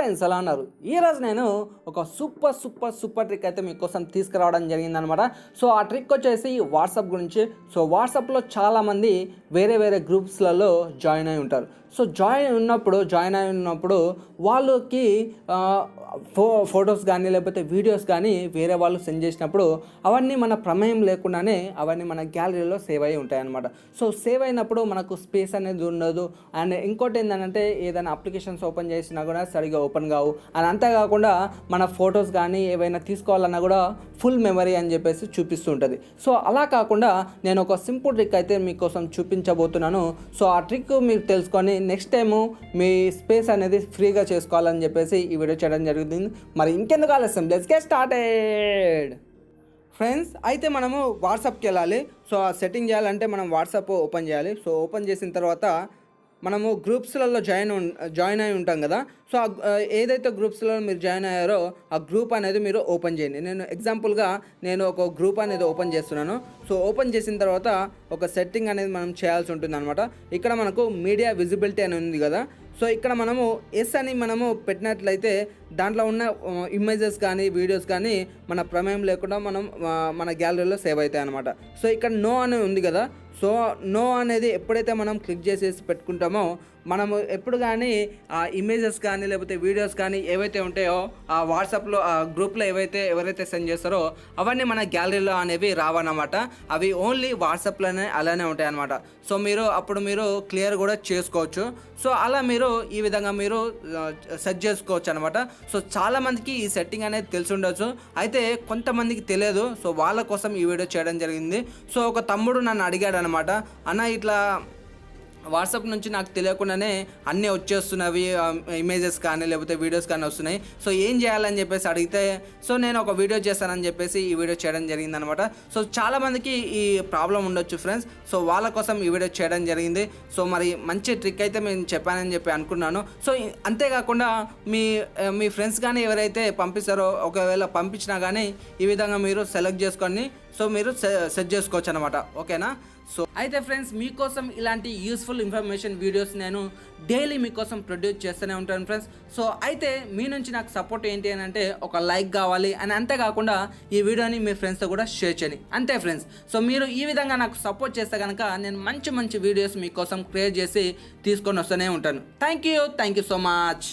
Friends ఎలా ఉన్నారు? ఈరోజు నేను ఒక సూపర్ ట్రిక్ అయితే మీకోసం తీసుకురావడం జరిగిందనమాట. సో ఆ ట్రిక్ వచ్చేసి వాట్సాప్ గురించి. సో వాట్సాప్లో చాలామంది వేరే గ్రూప్స్లలో జాయిన్ అయి ఉంటారు. సో జాయిన్ అయి ఉన్నప్పుడు వాళ్ళకి ఫొటోస్ కానీ లేకపోతే వీడియోస్ కానీ వేరే వాళ్ళు సెండ్ చేసినప్పుడు అవన్నీ మన ప్రమేయం లేకుండానే అవన్నీ మన గ్యాలరీలో సేవ్ అయి ఉంటాయి అన్నమాట. సో సేవ్ అయినప్పుడు మనకు స్పేస్ అనేది ఉండదు. అండ్ ఇంకోటి ఏంటంటే ఏదైనా అప్లికేషన్స్ ఓపెన్ చేసినా కూడా సరిగా ఓపెన్ కావు. అండ్ అంతేకాకుండా మన ఫొటోస్ కానీ ఏవైనా తీసుకోవాలన్నా కూడా ఫుల్ మెమరీ అని చెప్పేసి చూపిస్తూ ఉంటుంది. సో అలా కాకుండా నేను ఒక సింపుల్ ట్రిక్ అయితే మీకోసం చూపించబోతున్నాను. సో ఆ ట్రిక్ మీరు తెలుసుకొని నెక్స్ట్ టైము మీ స్పేస్ అనేది ఫ్రీగా చేసుకోవాలని చెప్పేసి ఈ వీడియో చేయడం జరుగుతుంది. మరి ఇంకెందుకు ఆలస్యం, లెట్స్ గెట్ స్టార్టెడ్. ఫ్రెండ్స్, అయితే మనము వాట్సాప్కి వెళ్ళాలి. సో ఆ సెట్టింగ్ చేయాలంటే మనం వాట్సాప్ ఓపెన్ చేయాలి. సో ఓపెన్ చేసిన తర్వాత మనము గ్రూప్స్లలో జాయిన్ అయి ఉంటాం కదా. సో ఏదైతే గ్రూప్స్లో మీరు జాయిన్ అయ్యారో ఆ గ్రూప్ అనేది మీరు ఓపెన్ చేయండి. ఎగ్జాంపుల్గా నేను ఒక గ్రూప్ అనేది ఓపెన్ చేస్తున్నాను. సో ఓపెన్ చేసిన తర్వాత ఒక సెట్టింగ్ అనేది మనం చేయాల్సి ఉంటుంది అనమాట. ఇక్కడ మనకు మీడియా విజిబిలిటీ అని ఉంది కదా. సో ఇక్కడ మనము ఎస్ అని మనము పెట్టినట్లయితే దాంట్లో ఉన్న ఇమేజెస్ కానీ వీడియోస్ కానీ మన ప్రమేయం లేకుండా మన గ్యాలరీలో సేవ్ అవుతాయి అనమాట. సో ఇక్కడ నో అని ఉంది కదా. సో నో అనేది ఎప్పుడైతే మనం క్లిక్ చేసేసి పెట్టుకుంటామో మనము ఎప్పుడు కానీ ఆ ఇమేజెస్ కానీ లేకపోతే వీడియోస్ కానీ ఏవైతే ఉంటాయో ఆ వాట్సాప్లో ఆ గ్రూప్లో ఎవరైతే సెండ్ చేస్తారో అవన్నీ మన గ్యాలరీలో అనేవి రావన్నమాట. అవి ఓన్లీ వాట్సాప్లోనే అలానే ఉంటాయి అన్నమాట. సో అప్పుడు మీరు క్లియర్ కూడా చేసుకోవచ్చు. సో అలా మీరు ఈ విధంగా మీరు సెట్ చేసుకోవచ్చు అనమాట. సో చాలామందికి ఈ సెట్టింగ్ అనేది తెలిసి ఉండొచ్చు, అయితే కొంతమందికి తెలియదు. సో వాళ్ళ కోసం ఈ వీడియో చేయడం జరిగింది. సో ఒక తమ్ముడు నన్ను అడిగాడు అనమాట, అన్న ఇట్లా వాట్సాప్ నుంచి నాకు తెలియకుండానే అన్నీ వచ్చేస్తున్నవి, ఇమేజెస్ కానీ లేకపోతే వీడియోస్ కానీ వస్తున్నాయి. సో ఏం చేయాలని చెప్పేసి అడిగితే సో నేను ఒక వీడియో చేస్తానని చెప్పేసి ఈ వీడియో చేయడం జరిగిందనమాట. సో చాలామందికి ఈ ప్రాబ్లం ఉండొచ్చు ఫ్రెండ్స్. సో వాళ్ళ కోసం ఈ వీడియో చేయడం జరిగింది. సో మరి మంచి ట్రిక్ అయితే నేను చెప్పానని చెప్పి అనుకున్నాను. సో అంతేకాకుండా మీ ఫ్రెండ్స్ కానీ ఎవరైతే పంపిస్తారో ఒకవేళ పంపించినా కానీ ఈ విధంగా మీరు సెలెక్ట్ చేసుకొని సో మీరు సెట్ చేసుకోవచ్చు అనమాట. ఓకేనా? సో అయితే ఫ్రెండ్స్, మీకోసం ఇలాంటి యూస్ఫుల్ ఇన్ఫర్మేషన్ వీడియోస్ నేను డైలీ మీకోసం ప్రొడ్యూస్ చేస్తూనే ఉంటాను ఫ్రెండ్స్. సో అయితే మీ నుంచి నాకు సపోర్ట్ ఏంటి అని అంటే ఒక లైక్ కావాలి, అని అంతేకాకుండా ఈ వీడియోని మీ ఫ్రెండ్స్తో కూడా షేర్ చేయండి. అంతే ఫ్రెండ్స్. సో మీరు ఈ విధంగా నాకు సపోర్ట్ చేస్తే కనుక నేను మంచి వీడియోస్ మీకోసం క్రియేట్ చేసి తీసుకొని వస్తూనే ఉంటాను. Thank you so much.